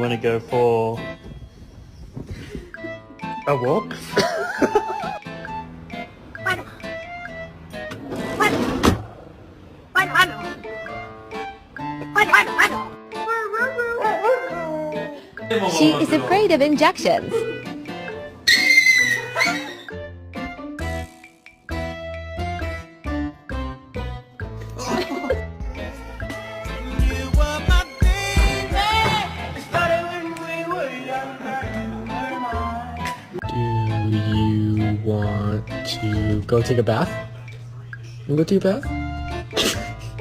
want to go for a walk? She is afraid of injections. Do you want to go take a bath? You go take a bath?